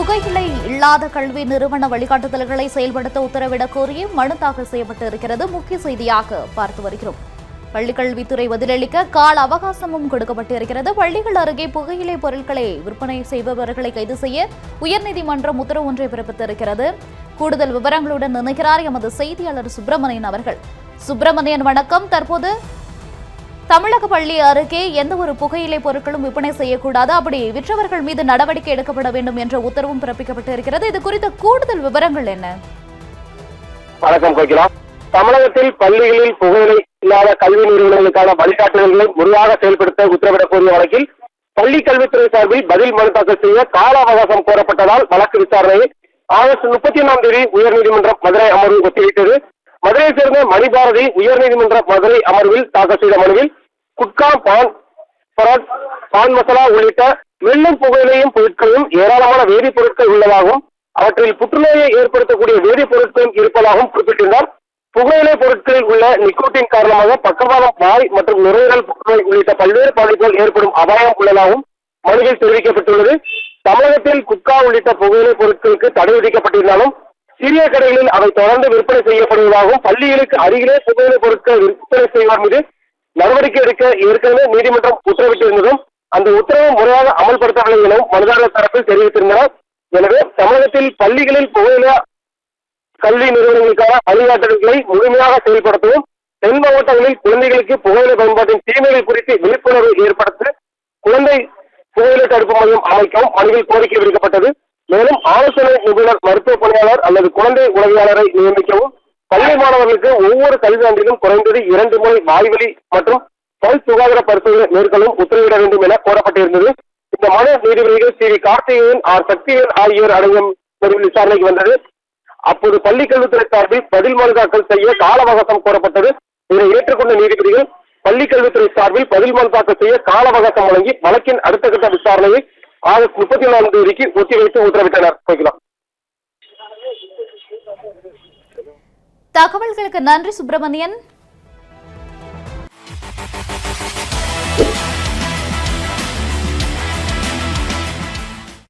புகையிலை இல்லாத கல்வி நிறுவன வழிகாட்டுதல்களை செயல்படுத்த உத்தரவிடக் கோரி மனு தாக்கல் செய்யப்பட்டு இருக்கிறது. முக்கிய செய்தியாக பார்த்து வருகிறோம். பள்ளிக்கல்வித்துறை பதிலளிக்க கால அவகாசமும் கொடுக்கப்பட்டிருக்கிறது. பள்ளிகள் அருகே புகையிலை பொருட்களை விற்பனை செய்பவர்களை கைது செய்ய உயர்நீதிமன்றம் உத்தரவு ஒன்றை பிறப்பித்திருக்கிறது. கூடுதல் விவரங்களுடன் இணைகிறார் எமது செய்தியாளர் சுப்பிரமணியன் அவர்கள். சுப்பிரமணியன், வணக்கம். தற்போது தமிழக பள்ளி அருகே எந்த ஒரு புகையிலை பொருட்களும் விற்பனை செய்யக்கூடாது, அப்படி விற்றவர்கள் மீது நடவடிக்கை எடுக்கப்பட வேண்டும் என்ற உத்தரவும் பிறப்பிக்கப்பட்டு இருக்கிறது. இது குறித்த கூடுதல் விவரங்கள் என்ன? வணக்கம் கோகிலா. தமிழகத்தில் பள்ளிகளில் புகையிலை இல்லாத கல்வி நிறுவனங்களுக்கான வழிகாட்டுதல்களை முறையாக செயல்படுத்த உத்தரவிடக் கோரிய வழக்கில் பள்ளி கல்வித்துறை சார்பில் பதில் மனு தாக்கல் செய்ய கால அவகாசம் கோரப்பட்டதால் வழக்கு விசாரணையை ஆகஸ்ட் 31ஆம் தேதி உயர்நீதிமன்றம் மதுரை அமர்வு ஒத்திவைத்தது. மதுரையை சேர்ந்த மணிபாரதி உயர்நீதிமன்ற மதுரை அமர்வில் தாக்கல் செய்த மனுவில் குட்கா, பான் மசாலா உள்ளிட்ட வெள்ளம் புகையிலையும் பொருட்களையும் ஏராளமான வேதிப்பொருட்கள் உள்ளதாகவும் அவற்றில் புற்றுநோயை ஏற்படுத்தக்கூடிய வேதிப்பொருட்களும் இருப்பதாகவும் குறிப்பிட்டிருந்தார். புகையிலை பொருட்களில் உள்ள நிக்கோட்டின் காரணமாக பக்கவாதம், வாய் மற்றும் நுரையீரல் புற்றுநோய் உள்ளிட்ட பல்வேறு பாதிப்புகள் ஏற்படும் அபாயம் உள்ளதாகவும் மனுவில் தெரிவிக்கப்பட்டுள்ளது. தமிழகத்தில் குட்கா உள்ளிட்ட புகையிலை பொருட்களுக்கு தடை விதிக்கப்பட்டிருந்தாலும் சிறிய கடைகளில் அவை தொடர்ந்து விற்பனை செய்யப்படுவதாகவும் பள்ளிகளுக்கு அருகிலே புகையிலை பொருட்கள் விற்பனை செய்வோர் மீது நடவடிக்கை எடுக்க ஏற்கனவே நீதிமன்றம் உத்தரவிட்டிருந்ததும் அந்த உத்தரவு முறையாக அமல்படுத்தவில்லை எனவும் மனுதாரர் தரப்பில் தெரிவித்திருந்தனர். எனவே தமிழகத்தில் பள்ளிகளில் புகையிலை கல்வி நிறுவனங்களுக்கான வழிகாட்டுதல்களை முழுமையாக செயல்படுத்தவும், தென் மாவட்டங்களில் குழந்தைகளுக்கு புகையிலை பயன்பாட்டின் தீமைகள் குறித்து விழிப்புணர்வு ஏற்படுத்த குழந்தை புகையிலை தடுப்பு மையம் அமைக்கவும் மனுவில் கோரிக்கை விடுக்கப்பட்டது. மேலும் ஆலோசனை நிபுணர், மருத்துவ பணியாளர் அல்லது குழந்தை உளவியலாளரை நியமிக்கவும், பள்ளி மாணவர்களுக்கு ஒவ்வொரு கல்வியாண்டிலும் குறைந்தது 2 முறை வாய்வழி மற்றும் பல் சுகாதார பரிசோதனை மேற்கொள்ளும் உத்தரவிட வேண்டும் என கோரப்பட்டிருந்தது. இந்த மனு நீதிபதிகள் சி. கார்த்திகேயன், ஆர். சக்திவேல் ஆகியோர் அடங்கிய விசாரணைக்கு வந்தது. அப்போது பள்ளி கல்வித்துறை சார்பில் பதில் மனு தாக்கல் செய்ய கால அவகாசம் கோரப்பட்டது. இதை ஏற்றுக்கொண்ட நீதிபதிகள் பள்ளி கல்வித்துறை சார்பில் பதில் மனு தாக்கல் செய்ய கால அவகாசம் வழங்கி வழக்கின் அடுத்த கட்ட விசாரணையை ஆகஸ்ட் 34ஆம் தேதிக்கு ஒத்திவைத்து உத்தரவிட்டனர். தகவல்களுக்கு நன்றி சுப்பிரமணியன்.